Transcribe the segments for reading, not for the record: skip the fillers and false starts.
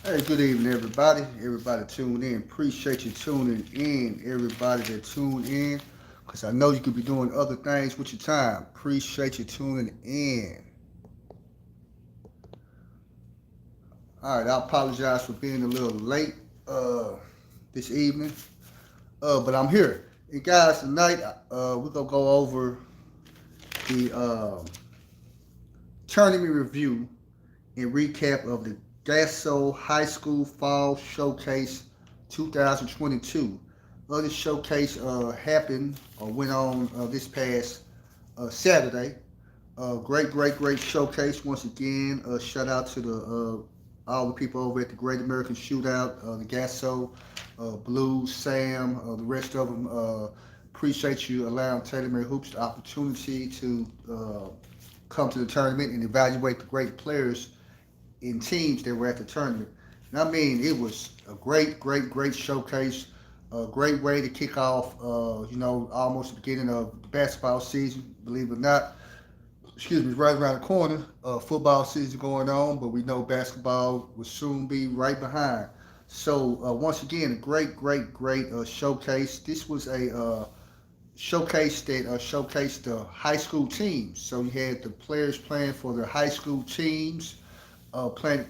Hey, good evening, everybody. Everybody tune in. Appreciate you tuning in. Everybody that tuned in, because I know you could be doing other things with your time. Appreciate you tuning in. All right, I apologize for being a little late uh, this evening, but I'm here. And guys, tonight we're gonna go over the tournament review and recap of the GASO High School Fall Showcase 2022. This showcase happened or went on this past Saturday. Great showcase once again. Shout out to the all the people over at the Great American Shootout, the GASO, Blues, Sam, the rest of them. Appreciate you allowing Taylor Mary Hoops the opportunity to come to the tournament and evaluate the great players in teams that were at the tournament. And I mean, it was a great showcase. A great way to kick off, almost the beginning of the basketball season. Believe it or not, excuse me, right around the corner. Football season going on, but we know basketball will soon be right behind. So once again, a great showcase. This was a showcase that showcased the high school teams. So you had the players playing for their high school teams, playing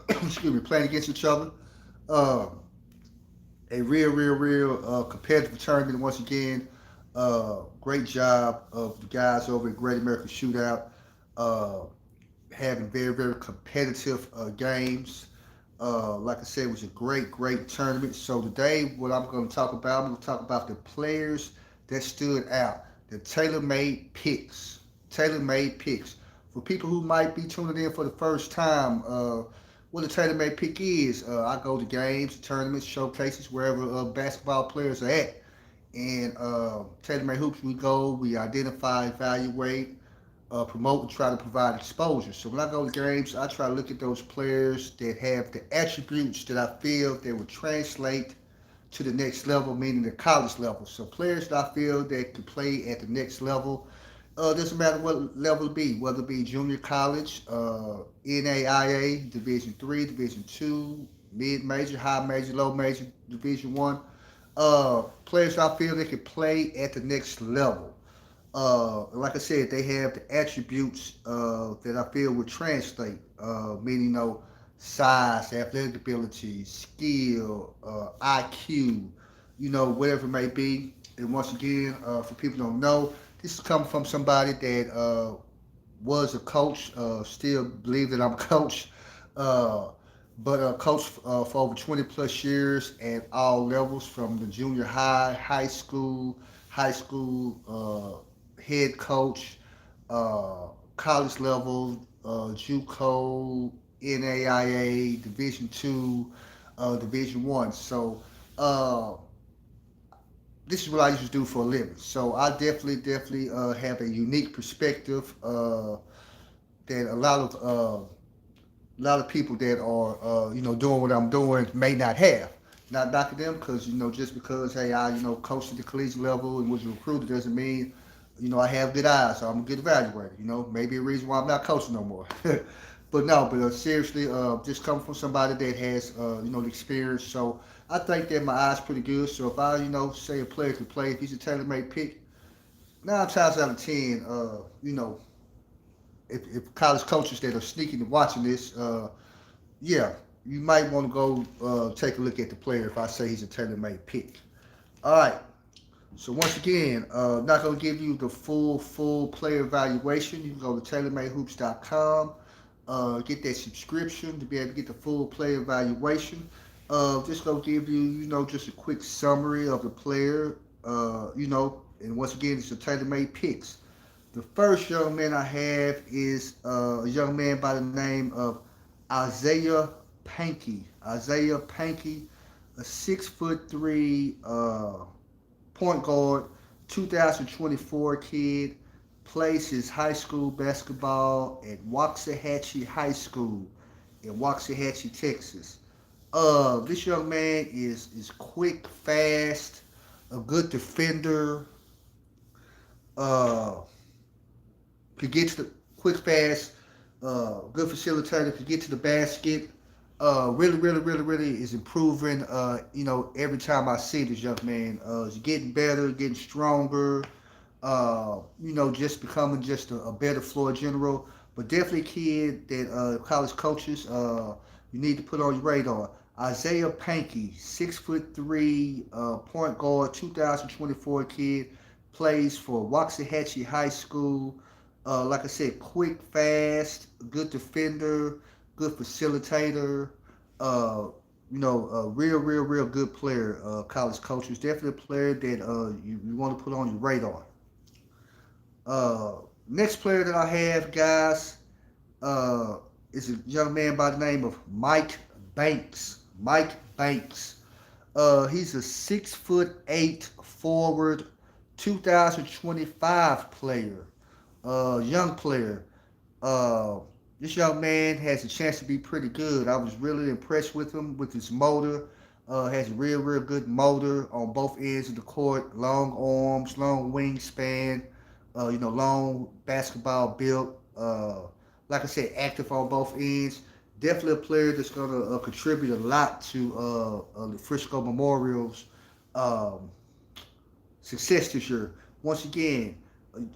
excuse me, playing against each other. Uh, a real competitive tournament once again. Great job of the guys over at Great American Shootout, uh, having very competitive games. Like I said, it was a great tournament. So today, what I'm going to talk about, I'm going to talk about the players that stood out, the tailor-made picks. Tailor-made picks. For people who might be tuning in for the first time, what a tailor-made pick is, I go to games, tournaments, showcases, wherever basketball players are at. And tailor-made hoops, we go, we identify, evaluate, promote, and try to provide exposure. So when I go to games, I try to look at those players that have the attributes that I feel they would translate to the next level, meaning the college level. So players that I feel that could play at the next level, doesn't matter what level it be, whether it be junior college, NAIA, Division Three, Division Two, mid major, high major, low major, Division One. Players I feel they can play at the next level. Like I said, they have the attributes that I feel would translate, meaning size, athletic ability, skill, IQ, whatever it may be. And once again, for people who don't know, this is coming from somebody that was a coach, still believe that I'm a coach, uh, but a coach for over 20 plus years at all levels, from the junior high, high school head coach, college level, JUCO, NAIA, Division Two, Division One. So uh, this is what I used to do for a living. So I definitely have a unique perspective that a lot of people that are doing what I'm doing may not have. Not knocking them because just because hey I coached at the collegiate level and was a recruiter doesn't mean I have good eyes. So I'm a good evaluator. Maybe a reason why I'm not coaching no more. But no, but seriously, just coming from somebody that has the experience. So I think that my eyes pretty good. So if I say a player can play, if he's a tailor-made pick, 9 times out of 10, if college coaches that are sneaking and watching this, yeah, you might want to go take a look at the player if I say he's a tailor-made pick. All right. So once again, not going to give you the full player evaluation. You can go to tailormadehoops.com, get that subscription to be able to get the full player evaluation. Just going to give you, just a quick summary of the player, and once again, it's a tailor-made picks. The first young man I have is a young man by the name of Isaiah Pankey. Isaiah Pankey, a 6'3" point guard, 2024 kid, plays his high school basketball at Waxahachie High School in Waxahachie, Texas. This young man is quick, fast, a good defender. Uh, could get to the quick, fast, good facilitator. Could get to the basket. Really is improving. Every time I see this young man, he's getting better, getting stronger. Just becoming just a better floor general. But definitely a kid that college coaches you need to put on your radar. Isaiah Pankey, 6'3", point guard, 2024 kid, plays for Waxahachie High School. Like I said, quick, fast, good defender, good facilitator. Uh, a real good player. College coaches, definitely a player that you want to put on your radar. Uh, Next player that I have, guys, uh, is a young man by the name of Mike Banks. Mike Banks. He's a 6'8" forward, 2025 player. Young player. Uh, this young man has a chance to be pretty good. I was really impressed with him with his motor. Has a real good motor on both ends of the court. Long arms, long wingspan. Long basketball built. Like I said, active on both ends. Definitely a player that's going to contribute a lot to the Frisco Memorial's um, success this year. Once again,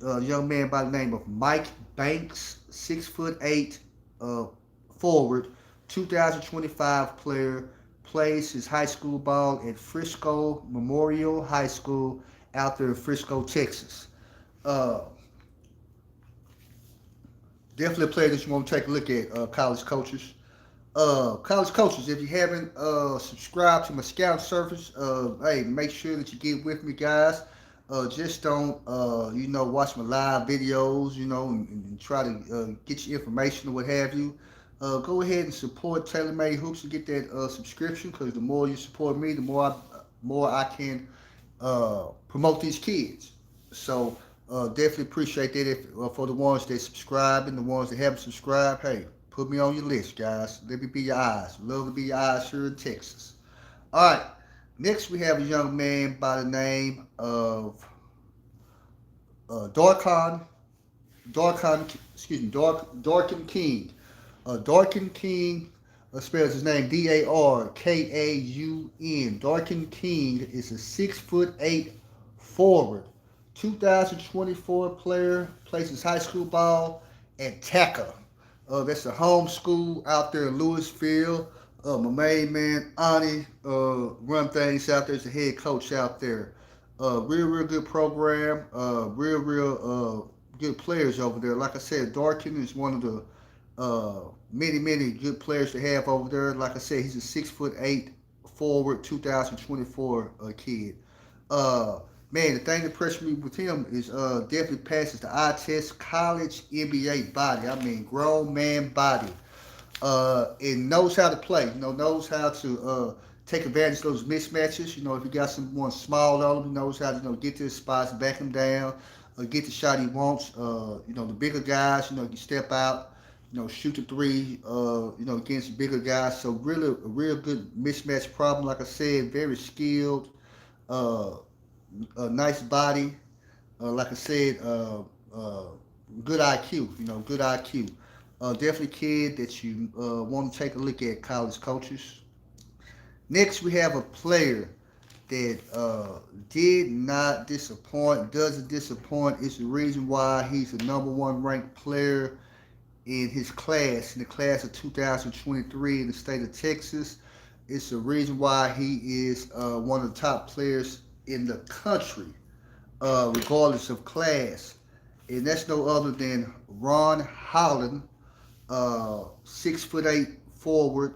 a young man by the name of Mike Banks, 6'8", uh, forward, 2025 player, plays his high school ball at Frisco Memorial High School out there in Frisco, Texas. Uh, Definitely a player that you want to take a look at, college coaches. College coaches, if you haven't subscribed to my scout service, hey, make sure that you get with me, guys. Just don't, watch my live videos, and try to get your information or what have you. Go ahead and support Taylor Made Hoops and get that subscription, because the more you support me, the more I can promote these kids. So definitely appreciate that. If for the ones that subscribe and the ones that haven't subscribed, hey, put me on your list, guys. Let me be your eyes. Love to be your eyes here in Texas. All right. Next, we have a young man by the name of Darkon, Darkin King. Darkin King spells his name Darkaun. Darkin King is a 6'8" forward, 2024 player. Plays his high school ball at Taka. That's a home school out there in Louisville. My main man, Ani, run things out there. He's the head coach out there. Real good program. Good players over there. Like I said, Darkin is one of the many good players to have over there. Like I said, he's a 6'8" forward, 2024 kid. Uh, Man, the thing that impressed me with him is definitely passes the eye test, college NBA body. I mean, grown man body. And knows how to play. Knows how to take advantage of those mismatches. If you got someone small on him, he knows how to get to his spots, back him down, get the shot he wants. The bigger guys, he can step out, shoot the three, against bigger guys. So really, a real good mismatch problem. Like I said, very skilled, a nice body. Like I said, good IQ. Good IQ. Definitely kid that you want to take a look at, college coaches. Next, we have a player that did not disappoint, doesn't disappoint. It's the reason why he's the number one ranked player in his class, in the class of 2023 in the state of Texas. It's the reason why he is one of the top players in the country, regardless of class. And that's no other than Ron Holland, 6'8" forward,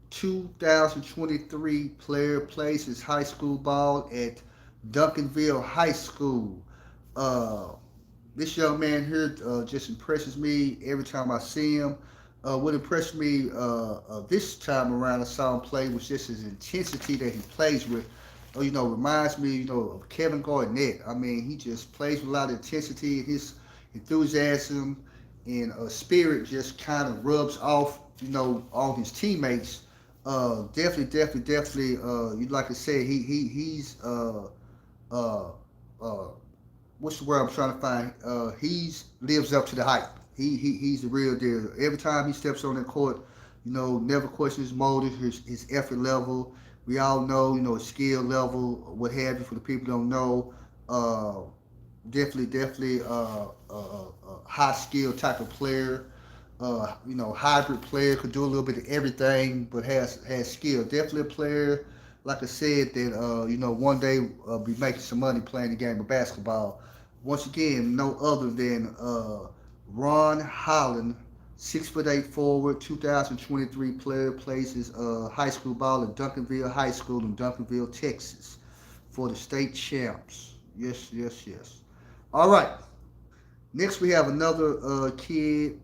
2023 player, plays his high school ball at Duncanville High School. Uh, this young man here just impresses me every time I see him. What impressed me this time around I saw him play was just his intensity that he plays with. Reminds me, of Kevin Garnett. I mean, he just plays with a lot of intensity, and his enthusiasm and spirit just kind of rubs off, on his teammates. Definitely. You'd like to say he's uh, uh, what's the word I'm trying to find? He's lives up to the hype. He's the real deal. Every time he steps on that court, Never question his motive, his effort level. We all know, his skill level, what have you. For the people who don't know, uh, definitely high skill type of player. Hybrid player, could do a little bit of everything, but has skill. Definitely a player, like I said, that one day be making some money playing the game of basketball. Once again, no other than Ron Holland, 6'8" forward, 2023 player, plays his high school ball at Duncanville High School in Duncanville, Texas, for the state champs. Yes, yes, yes. All right. Next, we have another kid.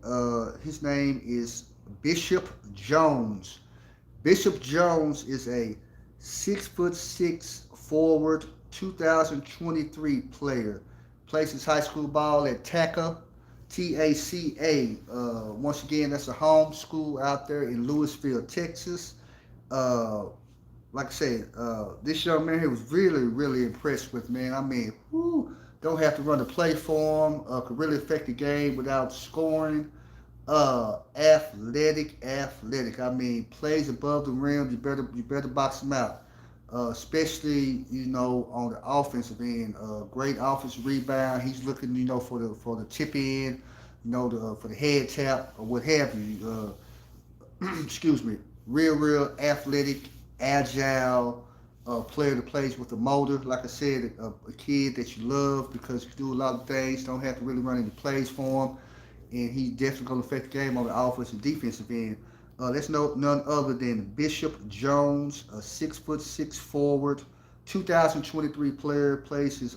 His name is Bishop Jones. Bishop Jones is a 6'6" forward, 2023 player. Plays his high school ball at TACA, TACA. Once again, that's a home school out there in Louisville, Texas. Uh, like I said, this young man here was really, really impressed with, man. I mean, whoo, don't have to run the play for him. Could really affect the game without scoring. Athletic. I mean, plays above the rim. You better box him out. Especially on the offensive end. Great offensive rebound. He's looking for the tip in, for the head tap or what have you. Excuse me. Real athletic, agile player that plays with a motor. Like I said, a kid that you love because he can do a lot of things. Don't have to really run any plays for him, and he's definitely going to affect the game on the offensive and defensive end. That's none other than Bishop Jones, a 6'6" forward, 2023 player, plays his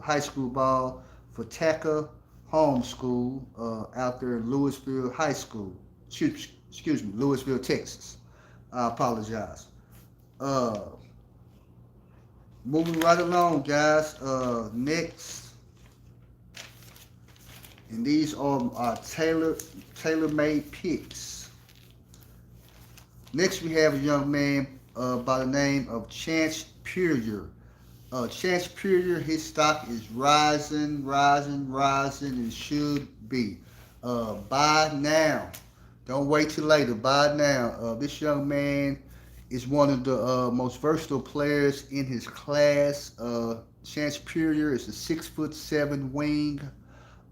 high school ball for TACA Home School out there in Louisville High School. Excuse me, Louisville, Texas. I apologize. Uh, Moving right along, guys. Next, and these are our tailor-made picks. Next, we have a young man by the name of Chance Purier. Chance Purier, his stock is rising, and should be. Buy now. Don't wait till later. Buy now. This young man is one of the most versatile players in his class. Chance Purier is a 6'7" wing.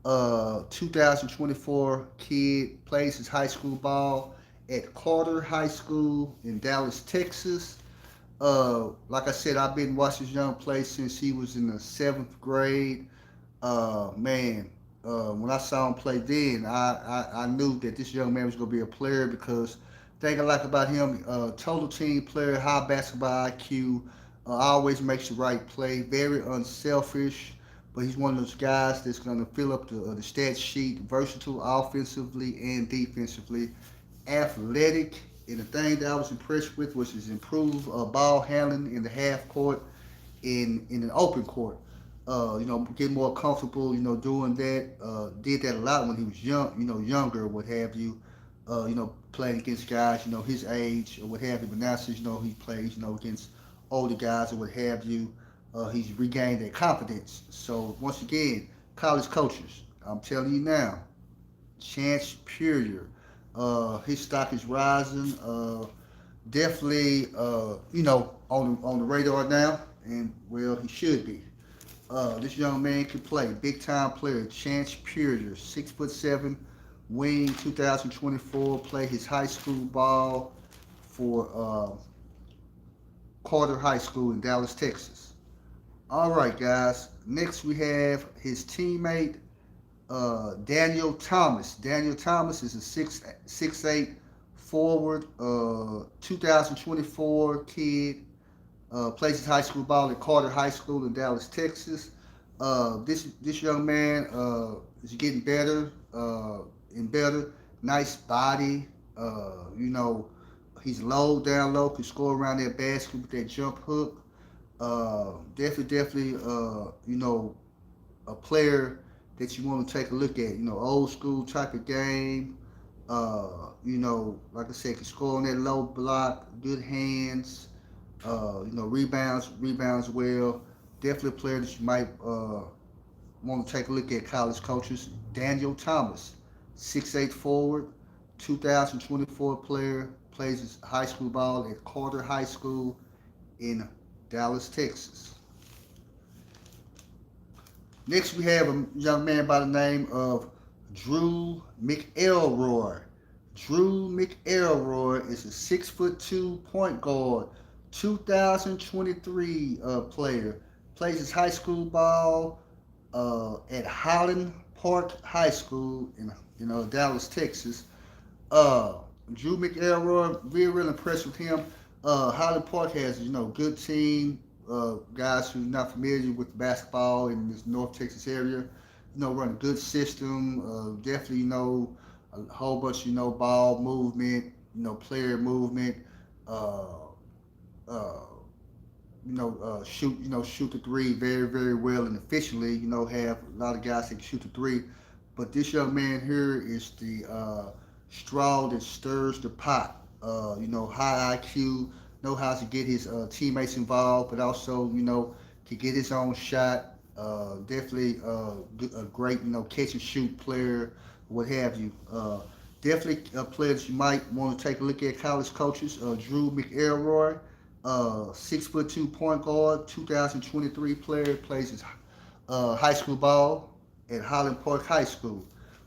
2024 kid, plays his high school ball at Carter High School in Dallas, Texas. Like I said, I've been watching this young play since he was in the 7th grade. Man, when I saw him play then, I knew that this young man was going to be a player because the thing I like about him, total team player, high basketball IQ, always makes the right play, very unselfish, but he's one of those guys that's going to fill up the stat sheet, versatile offensively and defensively, athletic. And the thing that I was impressed with was his improved ball handling in the half court, in an open court. Getting more comfortable, doing that. Did that a lot when he was younger, what have you. Playing against guys, his age or what have you. But now since, he plays, against older guys or what have you, he's regained that confidence. So once again, college coaches, I'm telling you now, Chance Purier, his stock is rising. Definitely, on the radar now, and well, he should be. This young man can play, big time player, Chance Purier, 6'7" wing, 2024, play his high school ball for Carter High School in Dallas, Texas. All right, guys. Next, we have his teammate Daniel Thomas. Daniel Thomas is a 6'8" forward, 2024 kid. Plays his high school ball at Carter High School in Dallas, Texas. This young man is getting better and better. Nice body. He's down low, can score around that basket with that jump hook. Definitely, a player that you want to take a look at. Old school type of game. Like I said, can score on that low block, good hands. Rebounds well. Definitely a player that you might want to take a look at, college coaches. Daniel Thomas, 6'8" forward, 2024 player, plays his high school ball at Carter High School in Dallas, Texas. Next, we have a young man by the name of Drew McElroy. Drew McElroy is a 6'2" point guard, 2023 player. Plays his high school ball at Highland Park High School in Dallas, Texas. Uh, Drew McElroy, real impressed with him. Highland Park has good team. Guys who's not familiar with basketball in this North Texas area, run a good system. Definitely, a whole bunch, ball movement, player movement. Uh, uh, shoot the three very, very well and efficiently. Have a lot of guys that can shoot the three, but this young man here is the straw that stirs the pot. High IQ, know how to get his teammates involved, but also can get his own shot. Definitely a great catch and shoot player, what have you. Definitely a player that you might want to take a look at. College coaches, Drew McElroy, 6'2" point guard, 2023 player, plays his high school ball at Highland Park High School.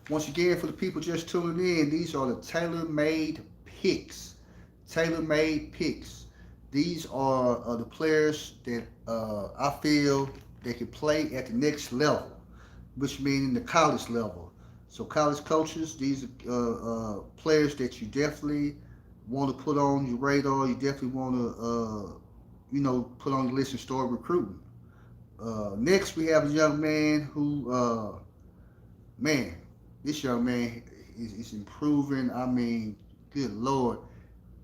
Once again, for the people just tuning in, these are the tailor-made picks. Tailor-made picks. These are the players that I feel they can play at the next level, which means the college level. So college coaches, these are players that you definitely want to put on your radar. You definitely want to, put on your list and start recruiting. Next, we have a young man who, man, this young man is improving. I mean, good Lord.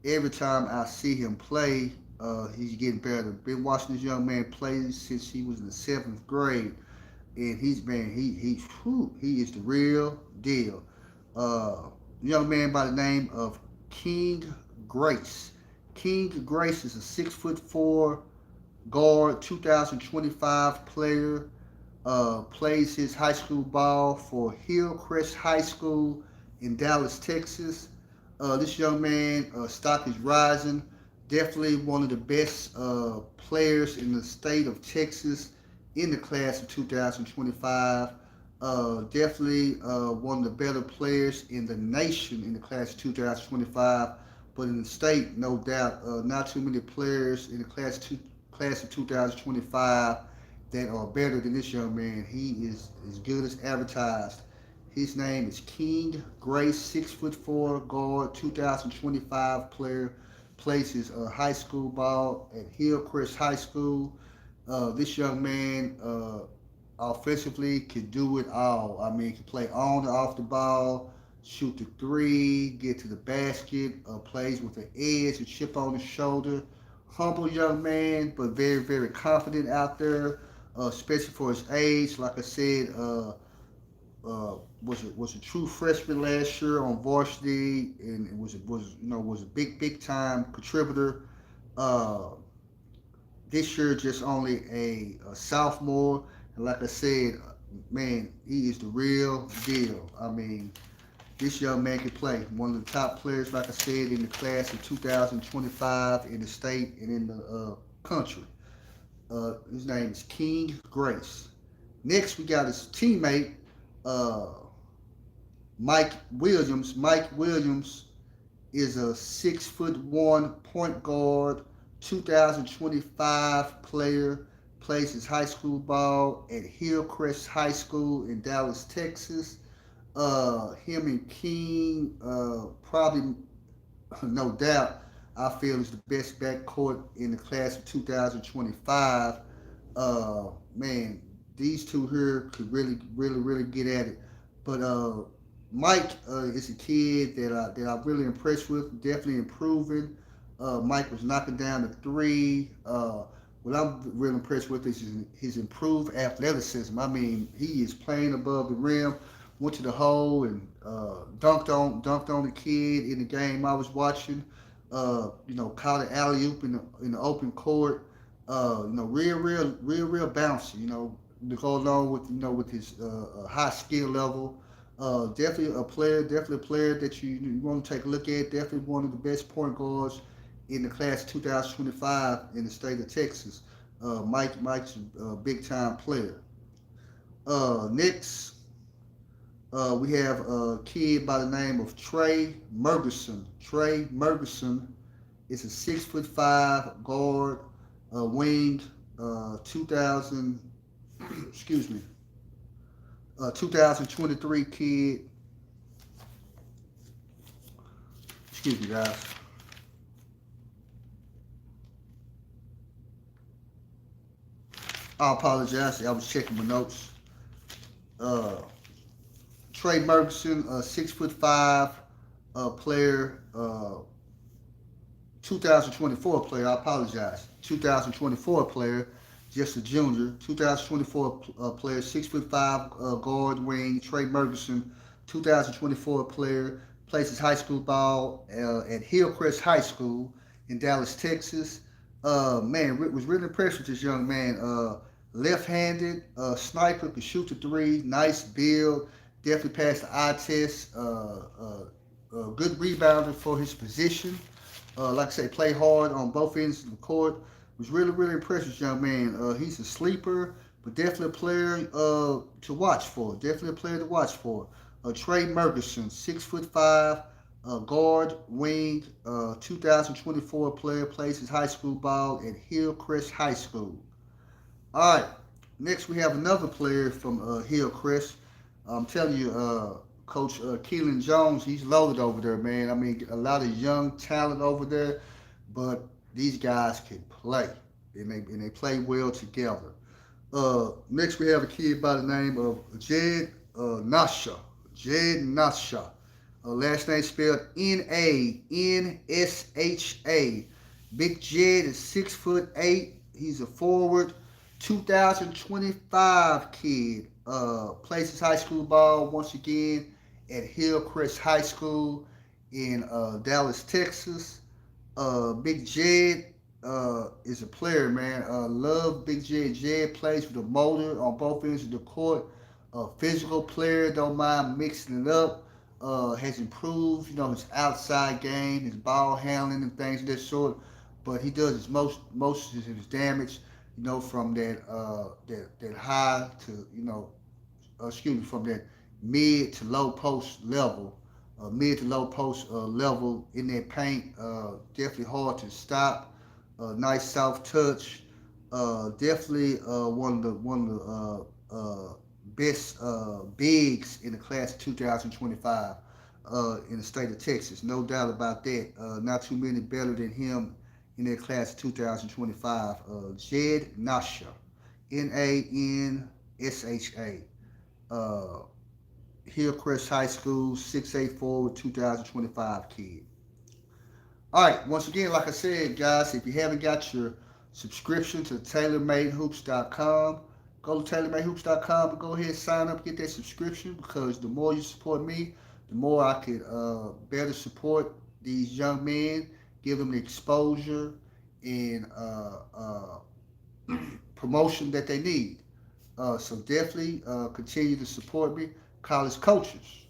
Every time I see him play, he's getting better. Been watching this young man play since he was in the 7th grade, and he is the real deal. Young man by the name of King Grace. King Grace is a 6'4" guard, 2025 player. Plays his high school ball for Hillcrest High School in Dallas, Texas. This young man, stock is rising. Definitely one of the best players in the state of Texas in the class of 2025. Definitely one of the better players in the nation in the class of 2025. But in the state, no doubt, not too many players in the class of 2025 that are better than this young man. He is as good as advertised. His name is King Grace, 6'4" guard, 2025 player. Plays his high school ball at Hillcrest High School. This young man offensively can do it all. I mean, can play on and off the ball, shoot the three, get to the basket, plays with an edge, a chip on his shoulder. Humble young man, but very, very confident out there, especially for his age. Like I said, was a true freshman last year on varsity, and was a big time contributor. Uh, this year just only a sophomore, and like I said, man, he is the real deal. I mean, this young man can play. One of the top players, like I said, in the class of 2025 in the state and in the country. His name is King Grace. Next, we got his teammate, uh, Mike Williams. Mike Williams is a 6'1" point guard, 2025 player. Plays his high school ball at Hillcrest High School in Dallas, Texas. Him and King, probably, no doubt, I feel is the best backcourt in the class of 2025. Man, these two here could really get at it. But Mike is a kid that I'm really impressed with. Definitely improving. Mike was knocking down the three. What I'm really impressed with is his improved athleticism. I mean, he is playing above the rim. Went to the hole and dunked on the kid in the game I was watching. Caught an alley oop in the open court. Real bouncy. To go along with with his high skill level. Definitely a player that you want to take a look at. Definitely one of the best point guards in the class 2025 in the state of Texas. Mike's a big time player. Next, we have a kid by the name of Trey Mergerson. Trey Mergerson is a 6'5" guard, wing, 2000, excuse me, 2023 kid. Excuse me, guys. I apologize. I was checking my notes. Uh, Trey Mergerson, 6'5" player, 2024 player. I apologize. 2024 player, just a junior. 2024 player, 6'5" guard wing. Trey Mergerson, 2024 player, plays his high school ball at Hillcrest High School in Dallas, Texas. Man, was really impressed with this young man. Left-handed, sniper, could shoot the three, nice build, definitely passed the eye test. Good rebounder for his position. Like I say, play hard on both ends of the court. Was really impressed with this young man. He's a sleeper, but definitely a player to watch for. Definitely a player to watch for. Trey Mergerson, 6'5", guard, wing, 2024 player, plays his high school ball at Hillcrest High School. All right, next we have another player from Hillcrest. I'm telling you, Coach Keelan Jones, he's loaded over there, man. I mean, a lot of young talent over there, but these guys can play, and they play well together. Next we have a kid by the name of Jed Nasha. Jed Nasha. Last name spelled Nasha. Big Jed is 6'8". He's a forward. 2025 kid. Plays his high school ball once again at Hillcrest High School in Dallas, Texas. Big Jed is a player, man. Love Big Jed. Jed plays with a motor on both ends of the court. Physical player, don't mind mixing it up. Has improved, his outside game, his ball handling and things of that sort. But he does his most of his damage, from that high to, from that mid to low post level. Level in that paint, definitely hard to stop. Nice soft touch. Definitely one of the best bigs in the class of 2025 in the state of Texas. No doubt about that. Not too many better than him in that class of 2025. Jed Nasha. Nasha. Hillcrest High School, 6'8" forward, 2025 kid. All right, once again, like I said, guys, if you haven't got your subscription to TaylorMadeHoops.com, go to TaylorMadeHoops.com and go ahead and sign up, get that subscription, because the more you support me, the more I could better support these young men, give them the exposure and promotion that they need. So definitely continue to support me. College coaches,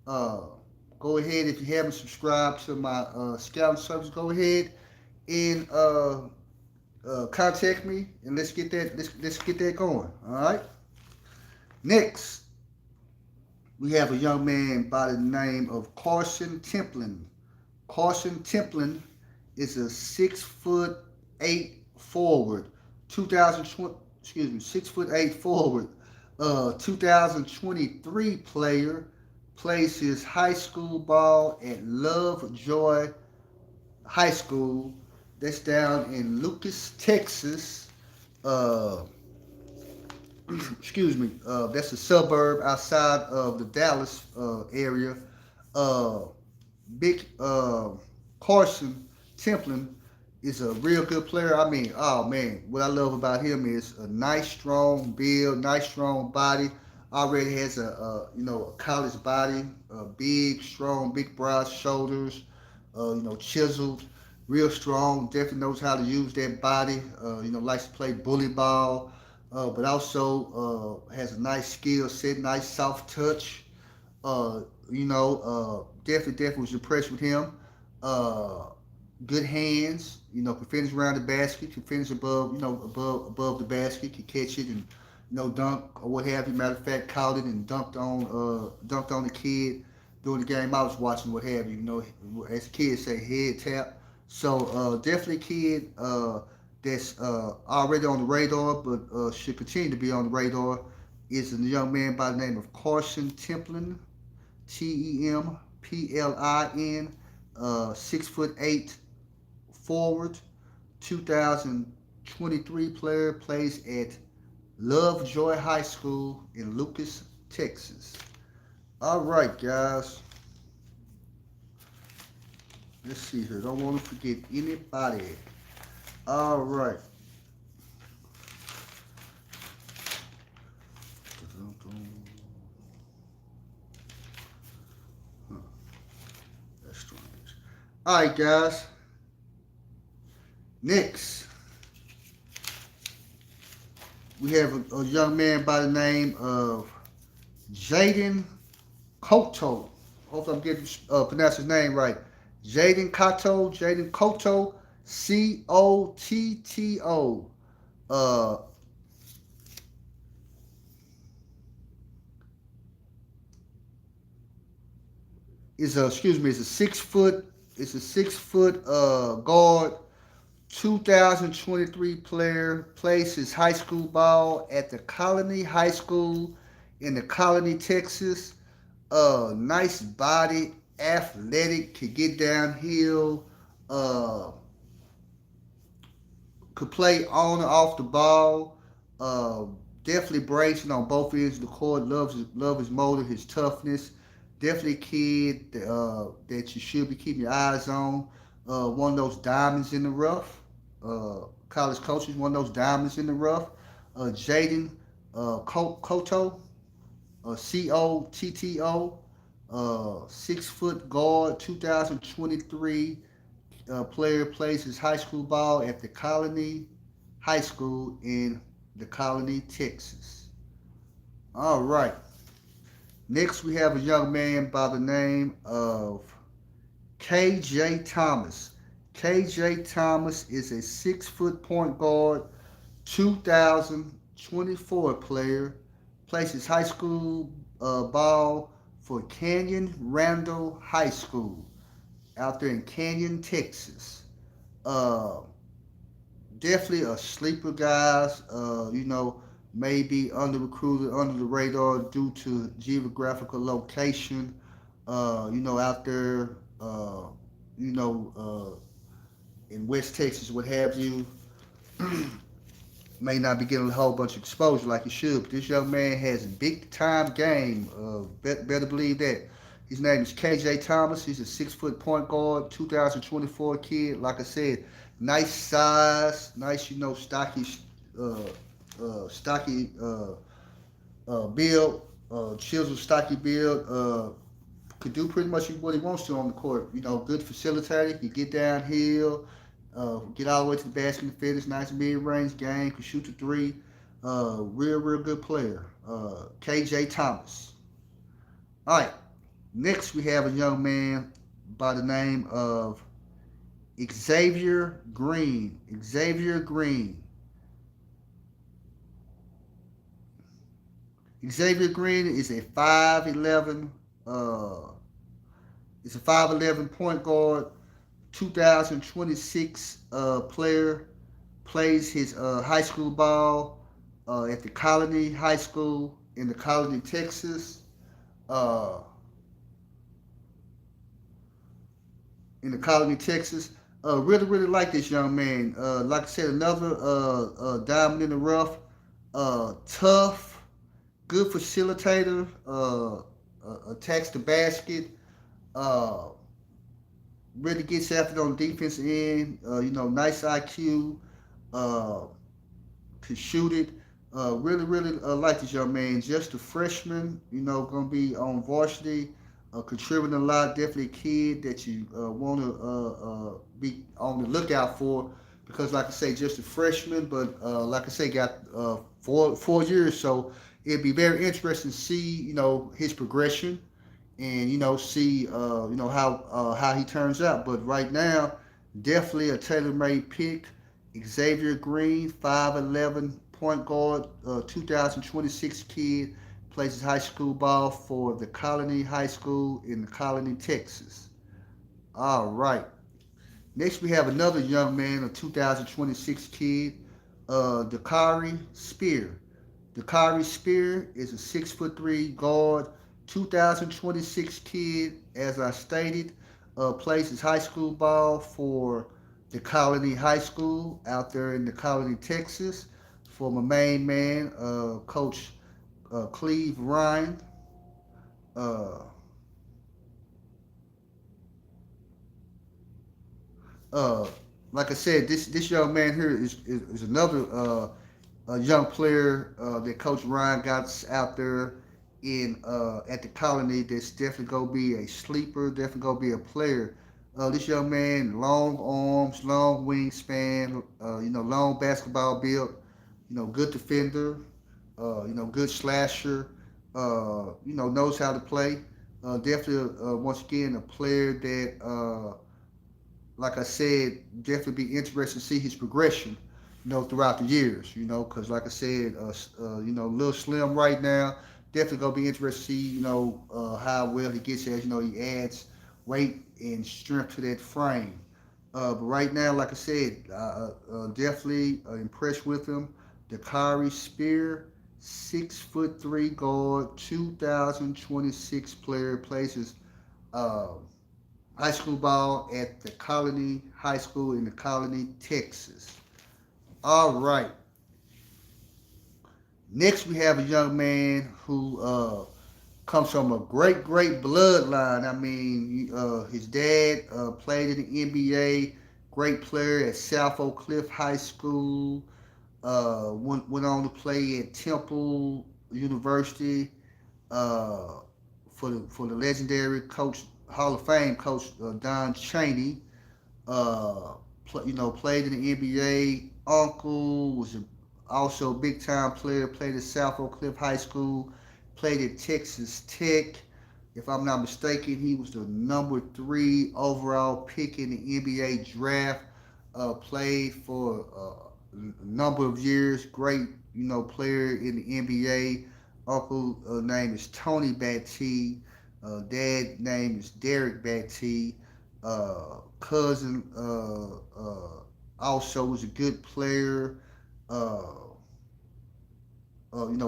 go ahead, if you haven't subscribed to my scouting service, go ahead and contact me, and let's get that going. All right. Next, we have a young man by the name of Carson Templin. Carson Templin is a 6'8" forward, 6'8" forward, 2023 player, plays his high school ball at Lovejoy High School. That's down in Lucas, Texas. That's a suburb outside of the Dallas area. Big Carson Templin is a real good player. I mean, oh man, what I love about him is a nice, strong build, nice, strong body. Already has a college body, big, strong, big, broad shoulders, chiseled, real strong. Definitely knows how to use that body. Likes to play bully ball, but also has a nice skill set, nice soft touch. Uh, definitely was impressed with him. Uh, Good hands. Can finish around the basket. Can finish above the basket. Can catch it and dunk or what have you. Matter of fact, caught it and dunked on the kid during the game I was watching. What have you. As kids say, head tap. So definitely a kid that's already on the radar, but should continue to be on the radar. Is a young man by the name of Carson Templin. Templin, 6'8" forward, 2023 player, plays at Lovejoy High School in Lucas, Texas. All right, guys. Let's see here. Don't want to forget anybody. All right. That's strange. All right, guys. Next, we have a young man by the name of Jaden Koto. Hope I'm getting pronounce his name right. Jaden Koto, Cotto. Uh, it's a 6 foot guard, 2023 player, plays his high school ball at the Colony High School in the Colony, Texas. Nice body, athletic, could get downhill, uh, could play on and off the ball. Uh, Definitely bracing on both ends of the court. Love his motor, his toughness. Definitely a kid that you should be keeping your eyes on. One of those diamonds in the rough. College coaches, one of those diamonds in the rough. Jaden Koto, Cotto, 6 foot guard, 2023 player, plays his high school ball at the Colony High School in the Colony, Texas. All right. Next, we have a young man by the name of KJ Thomas. KJ Thomas is a 6 foot point guard, 2024 player, plays his high school ball for Canyon Randall High School out there in Canyon, Texas. Uh, Definitely a sleeper, guys. Maybe under recruited, under the radar due to geographical location. Out there, in West Texas, what have you. May not be getting a whole bunch of exposure like he should, but this young man has a big time game. Better believe that. His name is KJ Thomas. He's a 6 foot point guard, 2024 kid. Like I said, nice size, nice, uh, stocky build, chiseled, stocky build. Could do pretty much what he wants to on the court. Good facilitator. He get downhill, get all the way to the basket and finish. Nice mid-range game. Could shoot the three. Real good player. KJ Thomas. All right. Next, we have a young man by the name of Xavier Green. Xavier Green. Xavier Green is a 5'11", it's a 5'11" point guard, 2026 player, plays his high school ball at the Colony High School in the Colony, Texas. Uh, in the Colony, Texas. Really like this young man. Like I said, another diamond in the rough. Tough, good facilitator. Attacks the basket. Really gets after it on the defensive end. Nice IQ. Could shoot it. Really like this young man. Just a freshman. Gonna be on varsity. Contributing a lot. Definitely a kid that you want to be on the lookout for, because, like I say, just a freshman, but like I say, got 4 years. So it'd be very interesting to see, his progression. and see how he turns out. But right now, definitely a tailor-made pick. Xavier Green, 5'11", point guard, 2026 kid, plays his high school ball for the Colony High School in the Colony, Texas. All right. Next, we have another young man, a 2026 kid, Dakari Spear. Dakari Spear is a 6'3" guard, 2026 kid, as I stated, plays his high school ball for the Colony High School out there in the Colony, Texas, for my main man, Coach Cleve Ryan. Uh, uh, like I said, this young man here is another a young player that Coach Ryan got out there in at the Colony. That's definitely gonna be a sleeper. Definitely gonna be a player. This young man, long arms, long wingspan, long basketball build. Good defender. Good slasher. Knows how to play. Definitely, once again, a player that, like I said, definitely be interested to see his progression, throughout the years, because like I said, a little slim right now. Definitely gonna be interested to see, how well he gets as, he adds weight and strength to that frame. But right now, like I said, definitely impressed with him. Dakari Spear, 6'3" guard, 2026 player, places uh, high school ball at the Colony High School in the Colony, Texas. All right. Next, we have a young man who comes from a great bloodline. I mean, his dad played in the NBA, great player at South Oak Cliff High School. Went on to play at Temple University for the legendary coach, Hall of Fame coach Don Chaney. Played in the NBA. Uncle was also a big time player. Played at South Oak Cliff High School. Played at Texas Tech. If I'm not mistaken, he was the number 3 overall pick in the NBA draft. Played for a number of years. Great, player in the NBA. Uncle name is Tony Batty. Dad name is Derek Batty. Cousin also was a good player. Uh,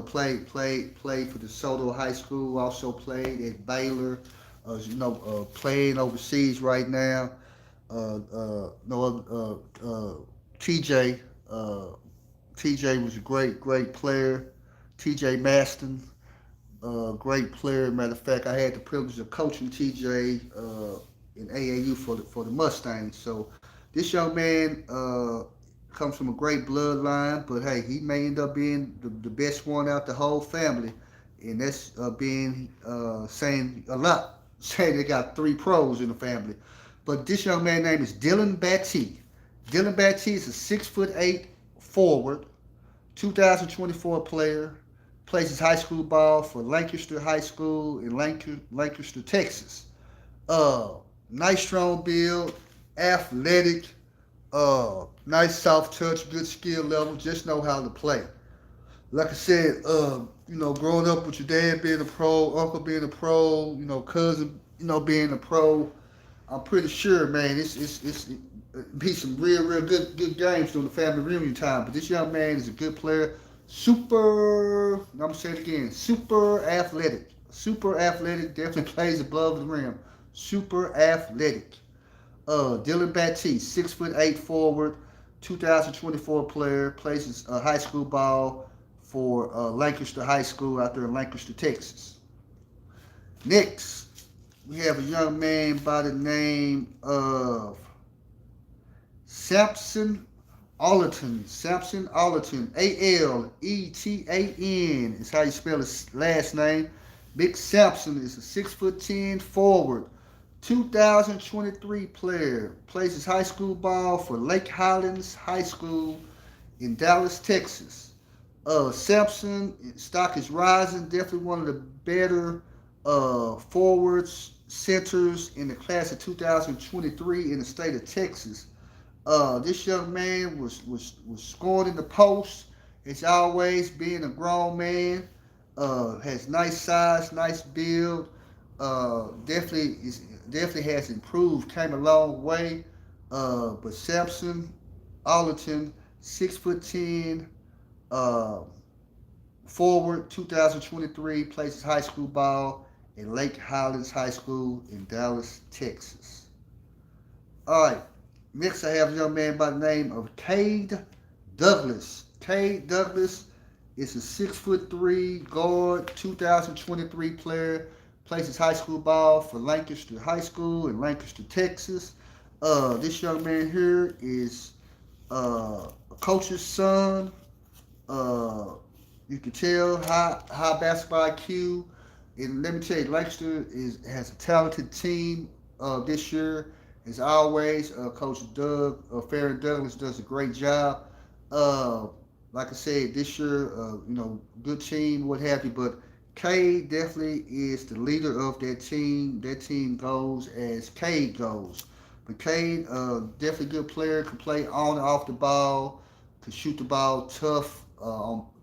played for DeSoto High School. Also played at Baylor. Playing overseas right now. No, TJ. TJ was a great player. TJ Maston, great player. Matter of fact, I had the privilege of coaching TJ in AAU for the Mustangs. So this young man comes from a great bloodline, but hey, he may end up being the best one out the whole family, and that's being saying a lot. Saying they got 3 pros in the family, but this young man name is Dylan Batty. Dylan Batty is a 6'8" forward, 2024 player. Plays his high school ball for Lancaster High School in Lancaster, Texas. Nice strong build, athletic, nice soft touch, good skill level, just know how to play. Like I said, growing up with your dad being a pro, uncle being a pro, cousin, being a pro, I'm pretty sure, man, it's be some real good games during the family reunion time. But this young man is a good player, super. I'm gonna say it again, super athletic, Definitely plays above the rim, super athletic. Dylan Batty, 6'8" forward, 2024 player, plays his high school ball for Lancaster High School out there in Lancaster, Texas. Next, we have a young man by the name of Samson Alton. Samson Alton. Aletan is how you spell his last name. Big Samson is a 6'10" forward, 2023 player. Plays his high school ball for Lake Highlands High School in Dallas, Texas. Samson stock is rising. Definitely one of the better forwards, centers in the class of 2023 in the state of Texas. This young man was scoring in the post. As always, being a grown man, has nice size, nice build. Definitely has improved, came a long way. But Samson Alton, 6'10", uh, forward, 2023, plays his high school ball at Lake Highlands High School in Dallas, Texas. All right, next I have a young man by the name of Cade Douglas. Cade Douglas is a 6'3" guard, 2023 player. Plays his high school ball for Lancaster High School in Lancaster, Texas. This young man here is a coach's son. Uh, you can tell high basketball IQ. And let me tell you, Lancaster has a talented team this year. As always, Coach Doug Farron Douglas does a great job. Uh, like I said, this year, good team, what have you. But Cade definitely is the leader of that team. That team goes as Cade goes. But Cade, definitely good player, can play on and off the ball, can shoot the ball tough,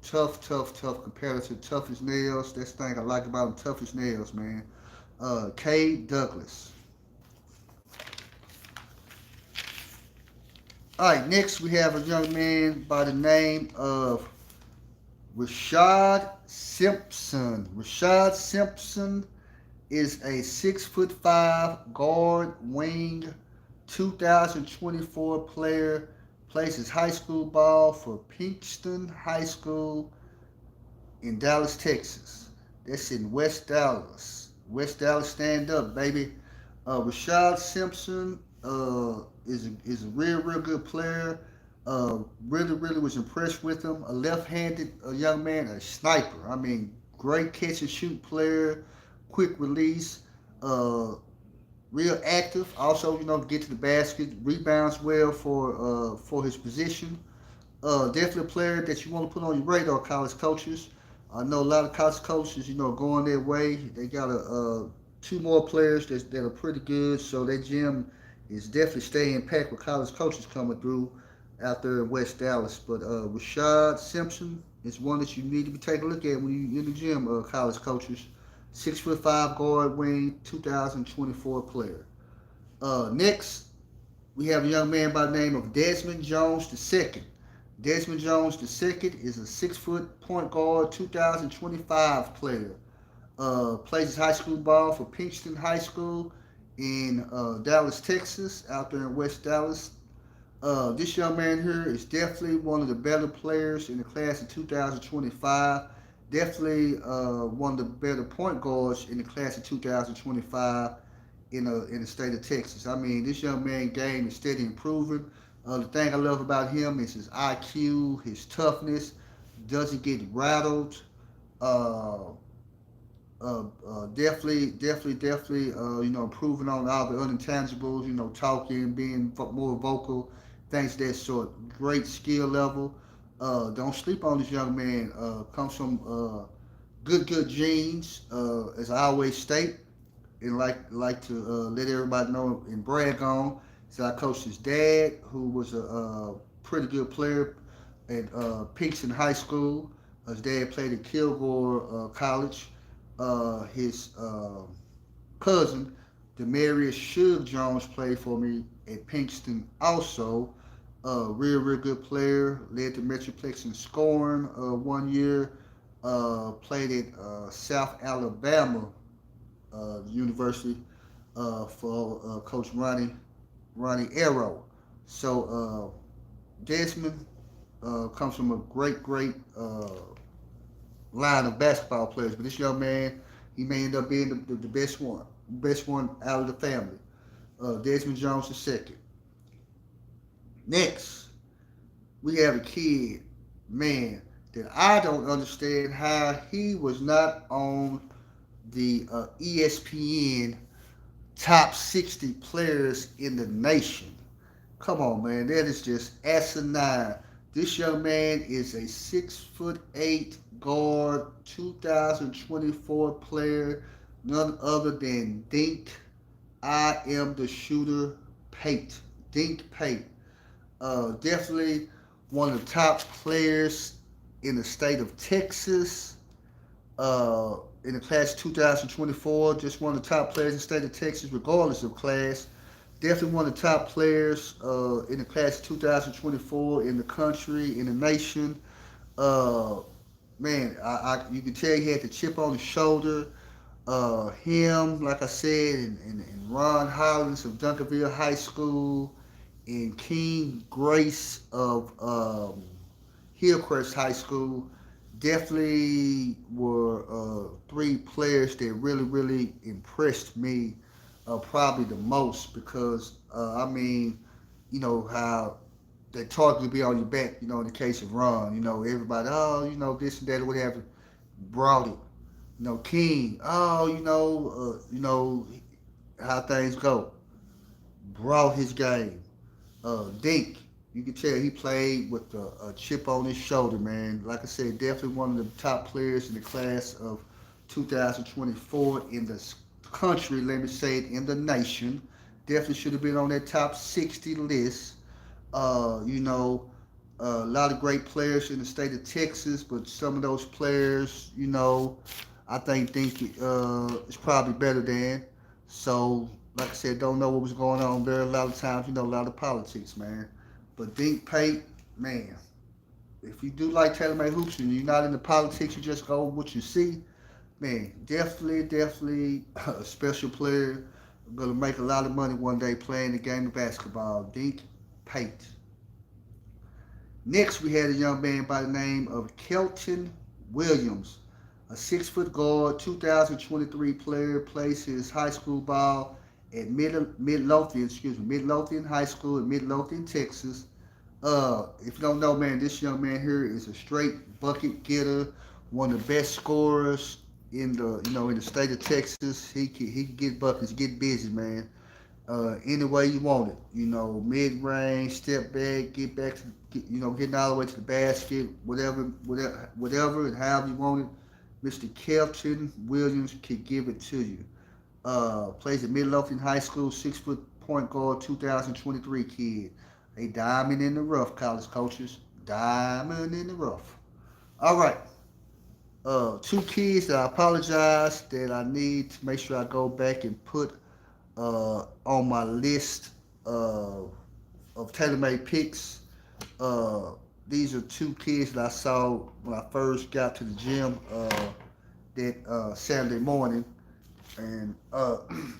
tough competitor, tough as nails. That's the thing I like about him, tough as nails, man. Cade Douglas. All right, next we have a young man by the name of Rashad Simpson. Rashad Simpson is a 6'5" guard wing, 2024 player. Plays his high school ball for Pinkston High School in Dallas, Texas. That's in West Dallas. West Dallas, stand up, baby. Rashad Simpson is a real good player. Really was impressed with him. A left-handed young man, a sniper. I mean, great catch and shoot player, quick release, real active. Also, get to the basket, rebounds well for his position. Definitely a player that you want to put on your radar, college coaches. I know a lot of college coaches, going their way. They got two more players that are pretty good, so that gym is definitely staying packed with college coaches coming through out there in West Dallas. But Rashad Simpson is one that you need to be taking a look at when you're in the gym, college coaches. 6'5" guard wing, 2024 player. Next, we have a young man by the name of Desmond Jones II. Desmond Jones II is a 6-foot point guard, 2025 player. Plays his high school ball for Pinkston High School in Dallas, Texas, out there in West Dallas. This young man here is definitely one of the better players in the class of 2025. Definitely one of the better point guards in the class of 2025 in the state of Texas. I mean, this young man's game is steady improving. The thing I love about him is his IQ, his toughness, doesn't get rattled. Definitely, improving on all the unintangibles, talking, being more vocal, things of that sort. Great skill level. Don't sleep on this young man. Comes from good genes, as I always state, and like to let everybody know and brag on. So I coached his dad, who was a pretty good player at Pinkston High School. His dad played at Kilgore College. His cousin, Demarius Suge Jones, played for me at Pinkston also. Real good player. Led the Metroplex in scoring 1 year. Played at South Alabama University for Coach Ronnie Arrow. So Desmond comes from a great line of basketball players, but this young man, he may end up being the best one out of the family. Desmond Jones II. Next, we have a kid, man, that I don't understand how he was not on the ESPN top 60 players in the nation. Come on, man, that is just asinine. This young man is a 6'8" guard, 2024 player, none other than Dink. I am the shooter. Pate. Dink Pate. Definitely one of the top players in the state of Texas. In the class 2024, just one of the top players in the state of Texas, regardless of class. Definitely one of the top players in the class 2024 in the country, in the nation. Uh, Man, you can tell he had the chip on his shoulder. Him, like I said, and Ron Hollins of Duncanville High School, and King Grace of Hillcrest High School definitely were three players that really impressed me probably the most because I mean, you know how that target would be on your back. You know, in the case of Ron, you know everybody, oh, you know this and that, whatever, brought it. You know, King, oh, you know how things go, brought his game. Dink, you can tell he played with a chip on his shoulder, man. Like I said, definitely one of the top players in the class of 2024 in the country, let me say it, in the nation. Definitely should have been on that top 60 list. You know, a lot of great players in the state of Texas, but some of those players, you know, I think is probably better than. So, like I said, don't know what was going on there. A lot of times, you know, a lot of politics, man. But Dink Pate, man, if you do like Taylor May hoops and you're not into politics, you just go with what you see. Man, definitely a special player. Gonna make a lot of money one day playing the game of basketball. Dink Pate. Next, we had a young man by the name of Kelton Williams, a 6 foot guard, 2023 player, plays his high school ball at Midlothian High School in Midlothian, Texas. If you don't know, man, this young man here is a straight bucket getter, one of the best scorers in the state of Texas. He can get buckets, get busy, man. Any way you want it. You know, mid range, step back, get back to, getting all the way to the basket, whatever, and however you want it. Mr. Kelton Williams can give it to you. Plays at Midlothian High School, 6 foot point guard, 2023 kid. A diamond in the rough, college coaches. Diamond in the rough. All right. Two kids that I apologize that I need to make sure I go back and put on my list of tailor-made picks. Uh, these are two kids that I saw when I first got to the gym that Saturday morning, and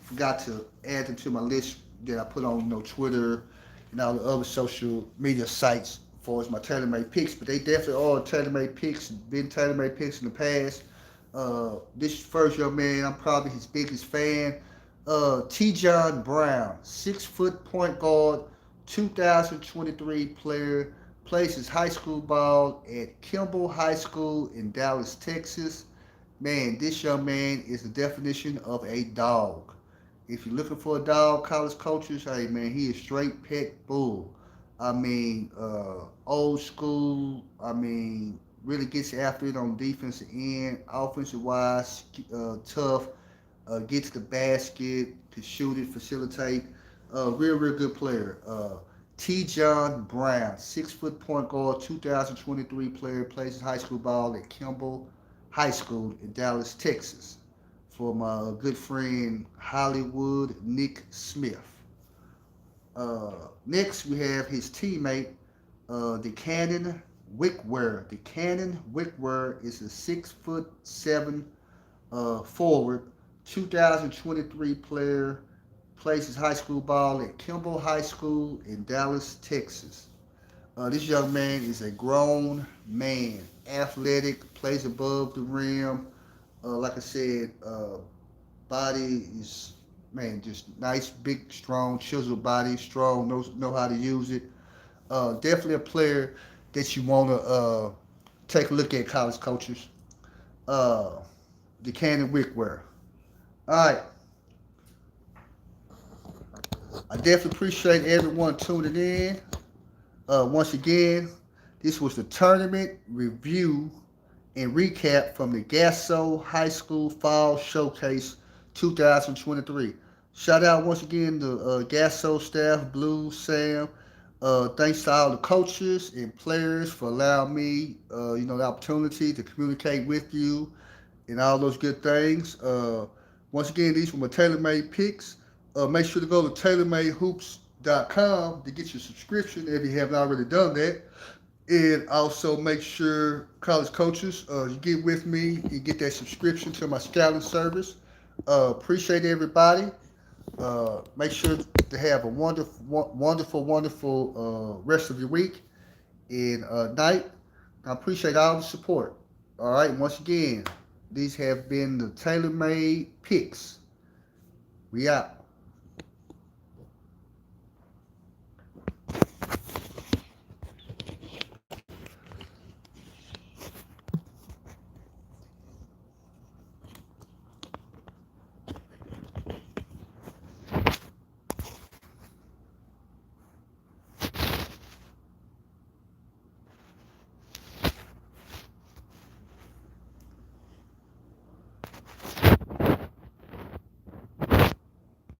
forgot to add them to my list that I put on Twitter and all the other social media sites for as my tailor-made picks. But they definitely are tailor-made picks. Been tailor-made picks in the past. This first young man, I'm probably his biggest fan. T. John Brown, 6 foot point guard, 2023 player, plays his high school ball at Kimball High School in Dallas, Texas. Man, this young man is the definition of a dog. If you're looking for a dog, college coaches, hey man, he is straight pet bull. I mean, old school. I mean, really gets after it on defensive end, offensive wise, tough. Gets the basket, to shoot it, facilitate. Real good player. T. John Brown, 6 foot point guard, 2023 player, plays his high school ball at Kimball High School in Dallas, Texas. For my good friend Hollywood Nick Smith. Next, we have his teammate, DeCannon Wickware. DeCannon Wickware is a 6'7" forward, 2023 player, plays his high school ball at Kimball High School in Dallas, Texas. This young man is a grown man, athletic, plays above the rim. Like I said, body is, man, just nice, big, strong, chiseled body, strong, know how to use it. Definitely a player that you want to take a look at, college coaches. Uh, the Cannon Wickware. All right. I definitely appreciate everyone tuning in. Once again, this was the tournament review and recap from the GASO High School Fall Showcase 2023. Shout out once again to GASO staff, Blue, Sam. Thanks to all the coaches and players for allowing me, the opportunity to communicate with you and all those good things. Once again, these were my tailor-made picks. Make sure to go to tailormadehoops.com to get your subscription if you haven't already done that. And also make sure, college coaches, you get with me and get that subscription to my scouting service. Appreciate everybody. Make sure to have a wonderful rest of your week and night. I appreciate all the support. All right, once again, these have been the tailor-made picks. We out.